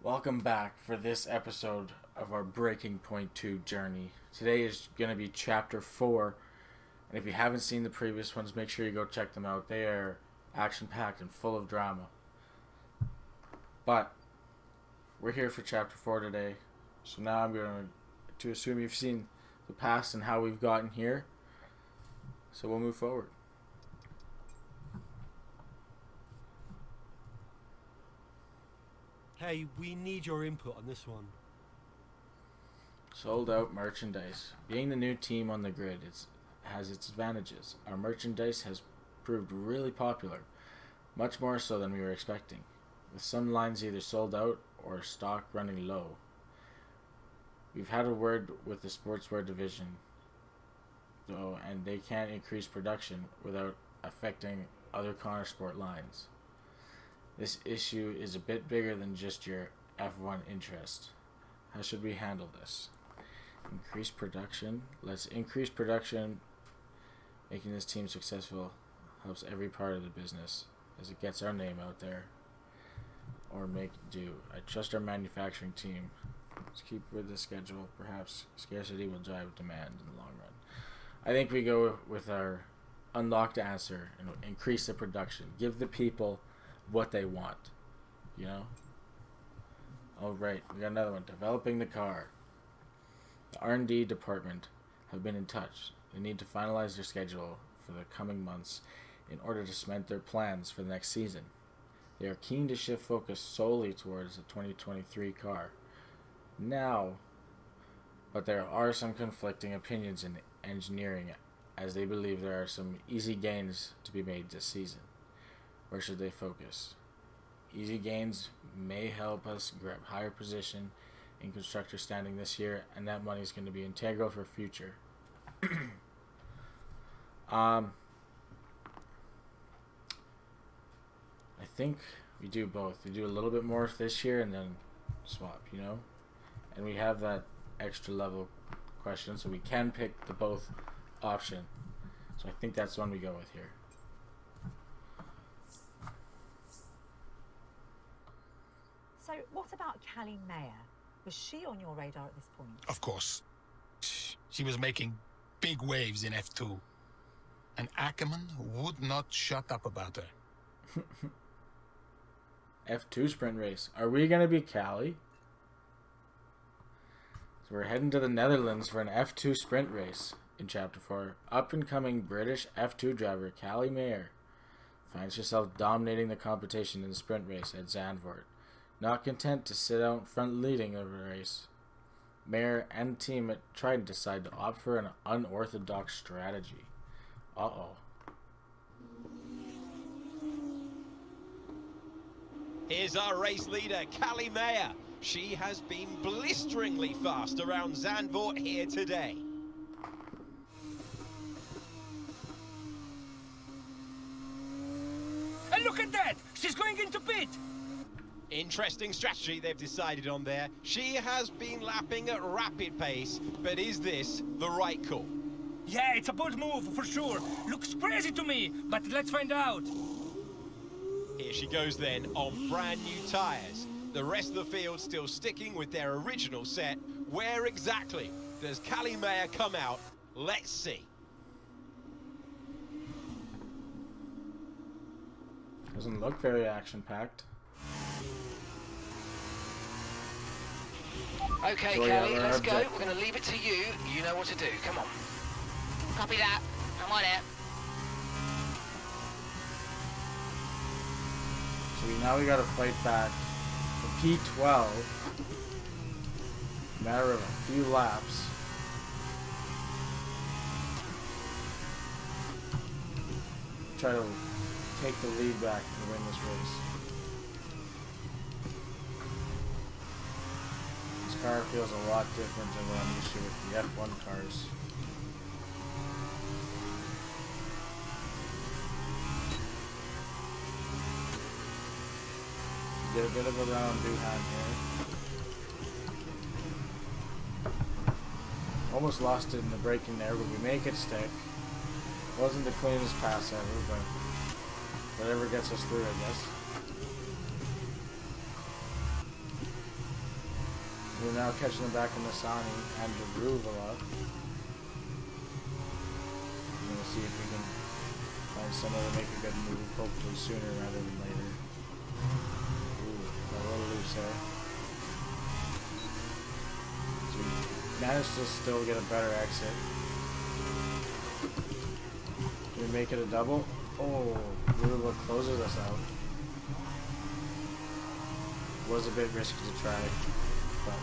Welcome back for this episode of our Breaking Point 2 journey. Today is going to be Chapter 4, and if you haven't seen the previous ones, make sure you go check them out. They are action-packed and full of drama. But we're here for Chapter 4 today, so now I'm going to assume you've seen the past and how we've gotten here, so we'll move forward. Hey, we need your input on this one. Sold out merchandise. Being the new team on the grid has its advantages. Our merchandise has proved really popular, much more so than we were expecting, with some lines either sold out or stock running low. We've had a word with the sportswear division, though, and they can't increase production without affecting other Connor Sport lines. This issue is a bit bigger than just your F1 interest. How should we handle this? Increase production. Let's increase production. Making this team successful helps every part of the business as it gets our name out there. Or make do. I trust our manufacturing team. Let's keep with the schedule. Perhaps scarcity will drive demand in the long run. I think we go with our unlocked answer and increase the production. Give the people what they want, you know? Alright, we got another one. Developing the car. The R&D department have been in touch. They need to finalize their schedule for the coming months in order to cement their plans for the next season. They are keen to shift focus solely towards the 2023 car now, but there are some conflicting opinions in engineering, as they believe there are some easy gains to be made this season. Where should they focus? Easy gains may help us grab higher position in constructor standing this year, and that money is going to be integral for future. I think we do both. We do a little bit more this year and then swap, you know? And we have that extra level question, so we can pick the both option. So I think that's the one we go with here. So what about Callie Mayer? Was she on your radar at this point? Of course. She was making big waves in F2. And Ackerman would not shut up about her. F2 sprint race. Are we going to be Callie? So we're heading to the Netherlands for an F2 sprint race in Chapter 4. Up-and-coming British F2 driver Callie Mayer finds herself dominating the competition in the sprint race at Zandvoort. Not content to sit out front leading the race, Mayer and team tried to decide to opt for an unorthodox strategy. Uh-oh. Here's our race leader, Callie Mayer. She has been blisteringly fast around Zandvoort here today. And look at that! She's going into pit! Interesting strategy they've decided on there. She has been lapping at rapid pace, but is this the right call? Yeah, it's a bold move, for sure. Looks crazy to me, but let's find out. Here she goes then, on brand new tyres. The rest of the field still sticking with their original set. Where exactly does Callie Mayer come out? Let's see. Doesn't look very action-packed. Okay, So, Callie, yeah, let's go. objective. We're going to leave it to you. You know what to do. Come on. Copy that. I'm on it. So we gotta fight back for P12. Matter of a few laps. Try to take the lead back and win this race. This car feels a lot different than what I'm used to with the F1 cars. Get a bit of a round behind here. Almost lost it in the braking there, but we make it stick. Wasn't the cleanest pass ever, but whatever gets us through, I guess. We're now catching them back in Nasani and Deruve a lot. I'm gonna see if we can find somewhere to make a good move, hopefully sooner rather than later. Ooh, got a little loose there. So we managed to still get a better exit. Can we make it a double? Oh, Ruba closes us out. Was a bit risky to try, but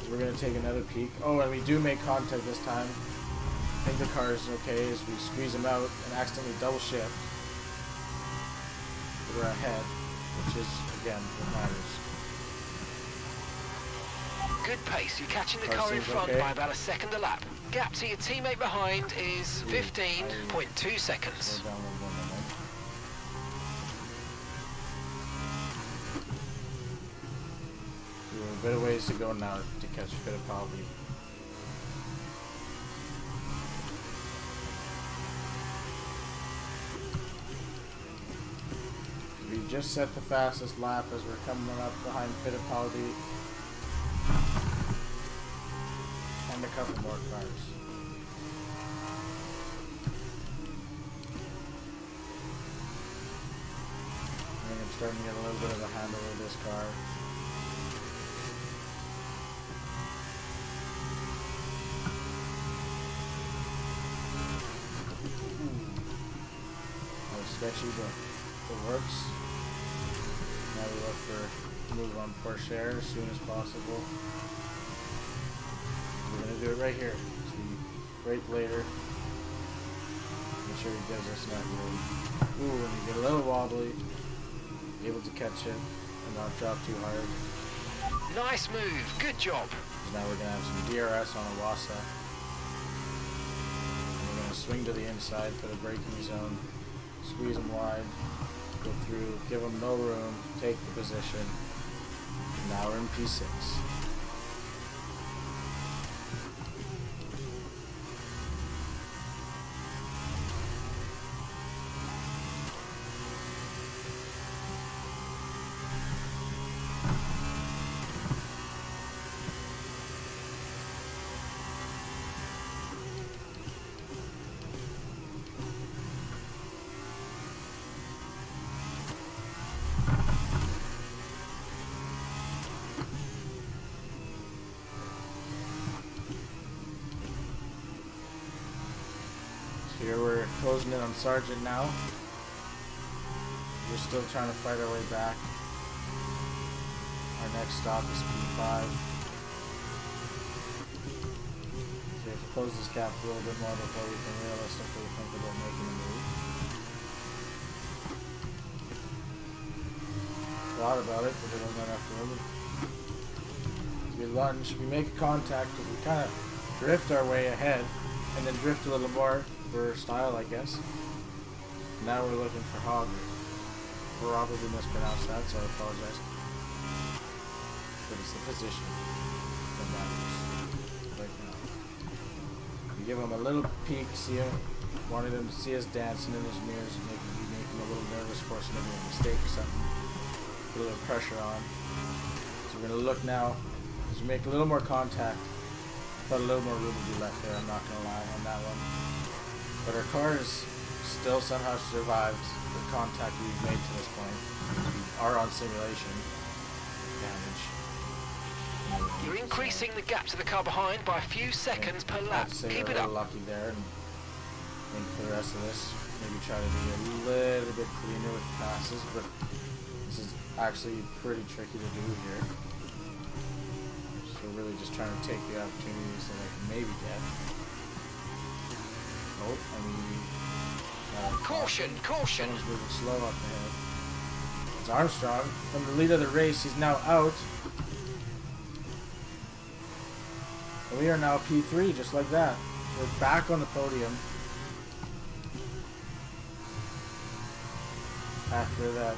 we're gonna take another peek. Oh, and we do make contact this time. I think the car is okay as we squeeze him out and accidentally double shift. We're ahead, which is again what matters. Good pace. You're catching the car in front by about a second a lap. Gap to your teammate behind is 15.2 seconds. Slow down a little bit. We have a bit of ways to go now to catch Fittipaldi. We just set the fastest lap as we're coming up behind Fittipaldi. And a couple more cars. I think I'm starting to get a little bit of a handle with this car. That was sketchy, but it works. Now we look for move on Porsche as soon as possible. We're gonna do it right here. So we brake later. Make sure he gives us that room. Ooh, and you get a little wobbly. Able to catch it and not drop too hard. Nice move. Good job. Now we're gonna have some DRS on Awasa. And we're gonna swing to the inside for the braking zone. Squeeze him wide. Go through. Give him no room. Take the position. Now we're in P6. Here we're closing in on Sargent now. We're still trying to fight our way back. Our next stop is P5. So we have to close this gap a little bit more before we can realistically think about making a move. Thought about it, but we don't have enough room. As we lunge, we make contact, and we kind of drift our way ahead, and then drift a little more for style, I guess. Now we're looking for Hogger. Probably mispronounced that, so I apologize. But it's the position that matters right now. We give him a little peek, see him, wanted him to see us dancing in his mirrors, and make him a little nervous, forcing him to make a mistake or something. Put a little pressure on. So we're gonna look now as we make a little more contact. I thought a little more room would be left there, I'm not gonna lie on that one. But our car has still somehow survived the contact we've made to this point. We are on simulation damage. You're increasing the gap to the car behind by a few seconds per lap. Keep it up. Lucky there, and I think for the rest of this, maybe try to be a little bit cleaner with the passes, but this is actually pretty tricky to do here. So really just trying to take the opportunities that I can maybe get. Oh, I mean, Caution, caution. someone's moving slow up ahead. It's Armstrong from the lead of the race. He's now out. And we are now P3, just like that. We're back on the podium. After that,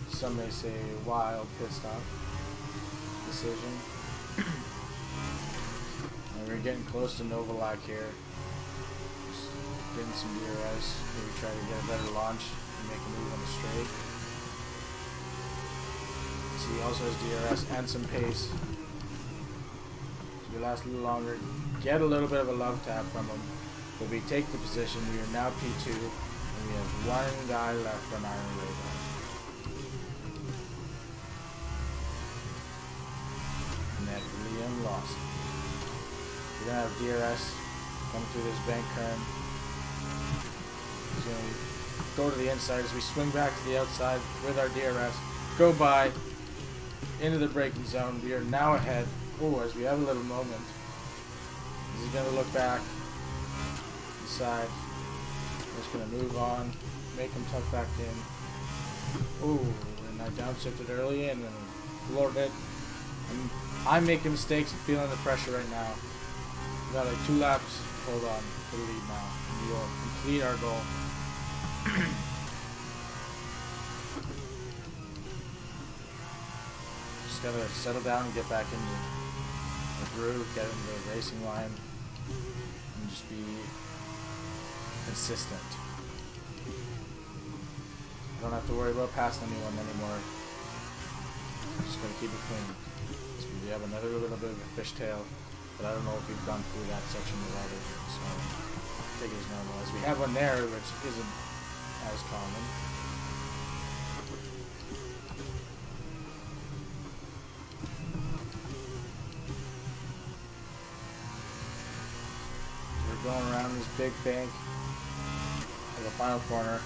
some may say wild pit stop decision. And we're getting close to Novalak here. Just getting some DRS. Maybe try to get a better launch and make a move on the straight. he also has DRS and some pace. So we last a little longer. Get a little bit of a love tap from him. But we take the position. We are now P2. And we have one guy left on Iron Radar. And that Liam lost. We're going to have DRS come through this bank turn. He's going to go to the inside as we swing back to the outside with our DRS. Go by into the braking zone. We are now ahead. Oh, as we have a little moment. He's going to look back. Side. I'm just going to move on. Make him tuck back in. Ooh, and I downshifted early and then floored it. I'm making mistakes and feeling the pressure right now. We got like 2 laps. Hold on to the lead now. We will complete our goal. Just gotta settle down and get back into the groove, get into the racing line, and just be consistent. I don't have to worry about passing anyone anymore. I'm just gonna keep it clean. So we have another little bit of a fishtail, but I don't know if we've gone through that section already, so take it as normal. As we have one there, which isn't as common. So we're going around this big bank at the final corner.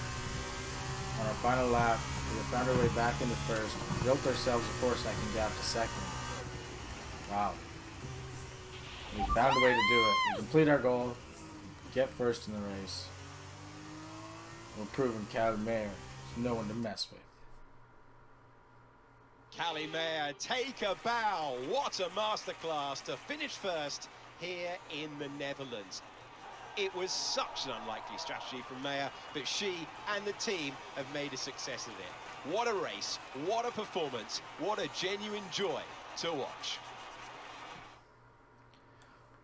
On our final lap, we found our way back into first, built ourselves a 4-second gap to second. Wow. We found a way to do it. We complete our goal, get first in the race. We're proving Callie Mayer is no one to mess with. Callie Mayer, take a bow. What a masterclass to finish first here in the Netherlands. It was such an unlikely strategy from Mayer, but she and the team have made a success of it. What a race, what a performance, what a genuine joy to watch.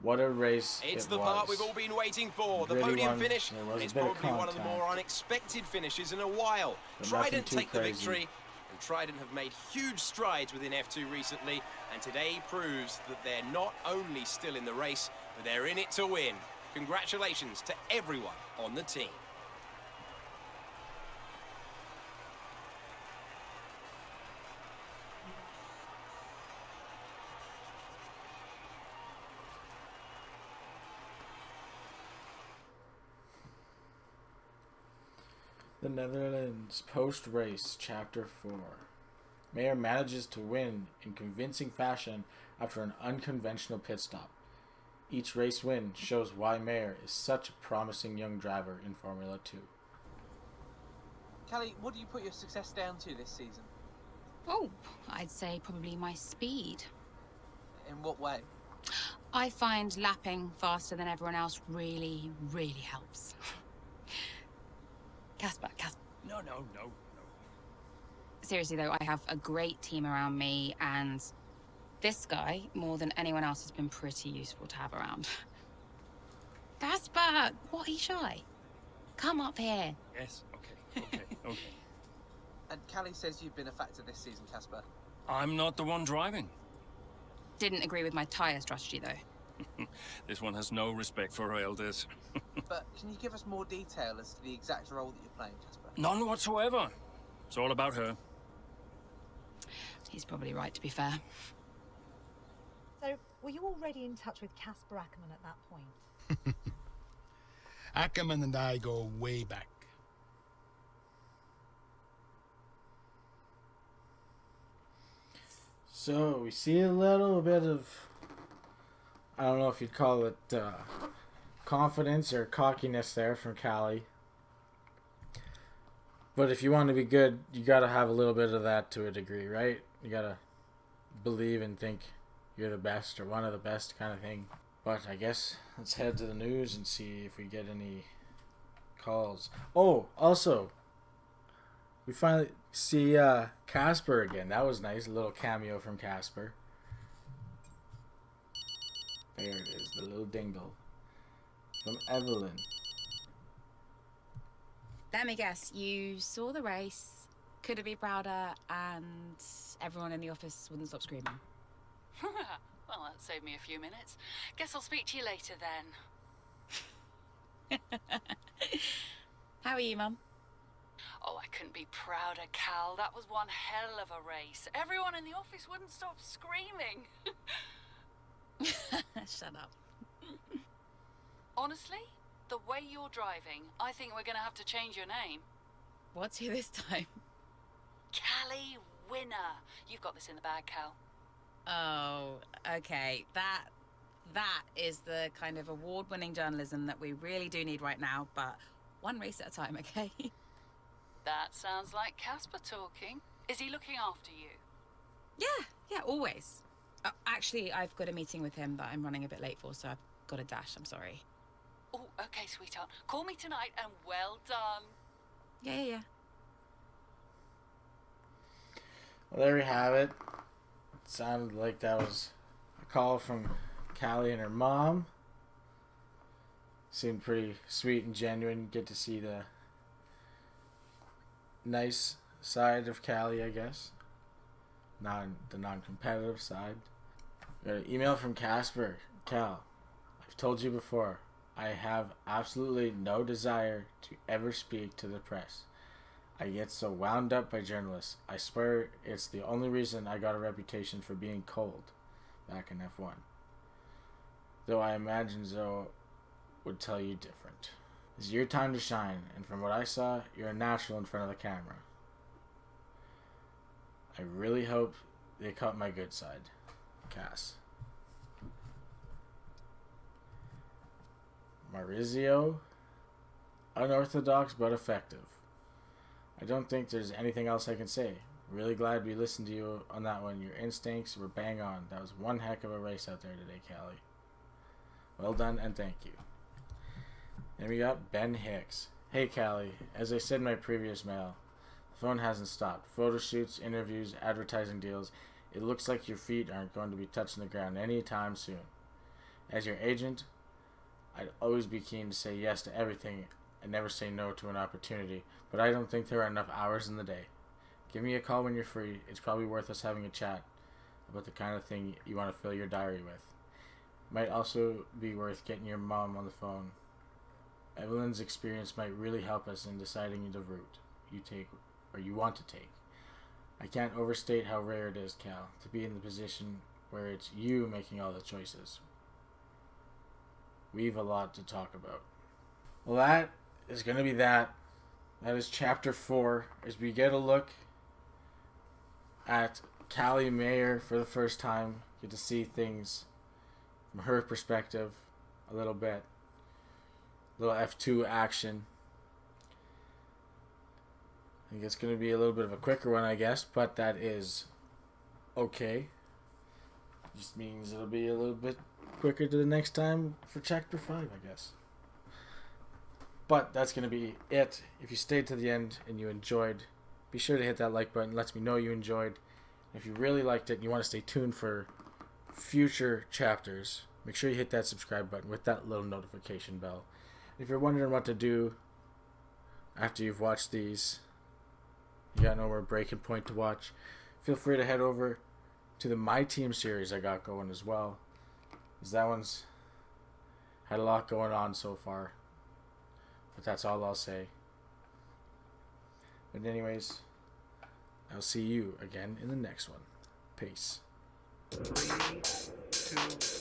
What a race It's it the was. part we've all been waiting for, the Really podium finish, there was and a it's bit of probably one of the more contact. unexpected finishes in a while. But Trident nothing too take the crazy. victory, and Trident have made huge strides within F2 recently, and today proves that they're not only still in the race, but they're in it to win. Congratulations to everyone on the team. The Netherlands post-race, Chapter 4. Mayer manages to win in convincing fashion after an unconventional pit stop. Each race win shows why Mayer is such a promising young driver in Formula 2. Callie, what do you put your success down to this season? Oh, I'd say probably my speed. In what way? I find lapping faster than everyone else really, really helps. Casper. No. Seriously though, I have a great team around me, and this guy, more than anyone else, has been pretty useful to have around. Casper, what are you shy? Come up here. Yes, okay. And Callie says you've been a factor this season, Casper. I'm not the one driving. Didn't agree with my tyre strategy though. This one has no respect for her elders. But can you give us more detail as to the exact role that you're playing, Casper? None whatsoever. It's all about her. He's probably right, to be fair. So, were you already in touch with Casper Ackerman at that point? Ackerman and I go way back. So, we see a little bit of, I don't know if you'd call it confidence or cockiness there from Callie. But if you want to be good, you got to have a little bit of that to a degree, right? You got to believe and think you're the best or one of the best kind of thing. But I guess let's head to the news and see if we get any calls. Oh, also, we finally see Casper again. That was nice. A little cameo from Casper. There it is, the little dingle. From Evelyn. Let me guess, you saw the race, couldn't be prouder, and everyone in the office wouldn't stop screaming. Well, that saved me a few minutes. Guess I'll speak to you later then. How are you, Mum? Oh, I couldn't be prouder, Cal. That was one hell of a race. Everyone in the office wouldn't stop screaming. Shut up. Honestly, the way you're driving, I think we're going to have to change your name. What's here this time? Callie Winner. You've got this in the bag, Cal. Oh, okay. That is the kind of award-winning journalism that we really do need right now, but one race at a time, okay? That sounds like Casper talking. Is he looking after you? Yeah, always. Actually, I've got a meeting with him that I'm running a bit late for, so I've got to dash. I'm sorry. Oh, okay, sweetheart. Call me tonight and well done. Yeah. Well, there we have it. It sounded like that was a call from Callie and her mom. Seemed pretty sweet and genuine. Get to see the nice side of Callie, I guess. The non-competitive side. Got an email from Casper. Cal, I've told you before, I have absolutely no desire to ever speak to the press. I get so wound up by journalists. I swear it's the only reason I got a reputation for being cold back in F1. Though I imagine Zoe would tell you different. It's your time to shine, and from what I saw, you're a natural in front of the camera. I really hope they caught my good side. Cass. Maurizio, unorthodox but effective. I don't think there's anything else I can say. Really glad we listened to you on that one. Your instincts were bang on. That was one heck of a race out there today, Callie. Well done and thank you. Then we got Ben Hicks. Hey Callie, as I said in my previous mail, the phone hasn't stopped. Photo shoots, interviews, advertising deals. It looks like your feet aren't going to be touching the ground anytime soon. As your agent, I'd always be keen to say yes to everything and never say no to an opportunity, but I don't think there are enough hours in the day. Give me a call when you're free. It's probably worth us having a chat about the kind of thing you want to fill your diary with. Might also be worth getting your mom on the phone. Evelyn's experience might really help us in deciding the route you take or you want to take. I can't overstate how rare it is, Cal, to be in the position where it's you making all the choices. We've a lot to talk about. Well, that is going to be that. That is chapter 4, as we get a look at Callie Mayer for the first time. Get to see things from her perspective a little bit. A little F2 action. I think it's going to be a little bit of a quicker one, I guess, but that is okay. Just means it'll be a little bit quicker to the next time for chapter 5, I guess. But that's going to be it. If you stayed to the end and you enjoyed, be sure to hit that like button. It lets me know you enjoyed. If you really liked it and you want to stay tuned for future chapters, make sure you hit that subscribe button with that little notification bell. If you're wondering what to do after you've watched these, you got nowhere Breaking Point to watch, feel free to head over to the My Team series I got going as well, because that one's had a lot going on so far. But that's all I'll say. But anyways, I'll see you again in the next one. Peace. 3, 2,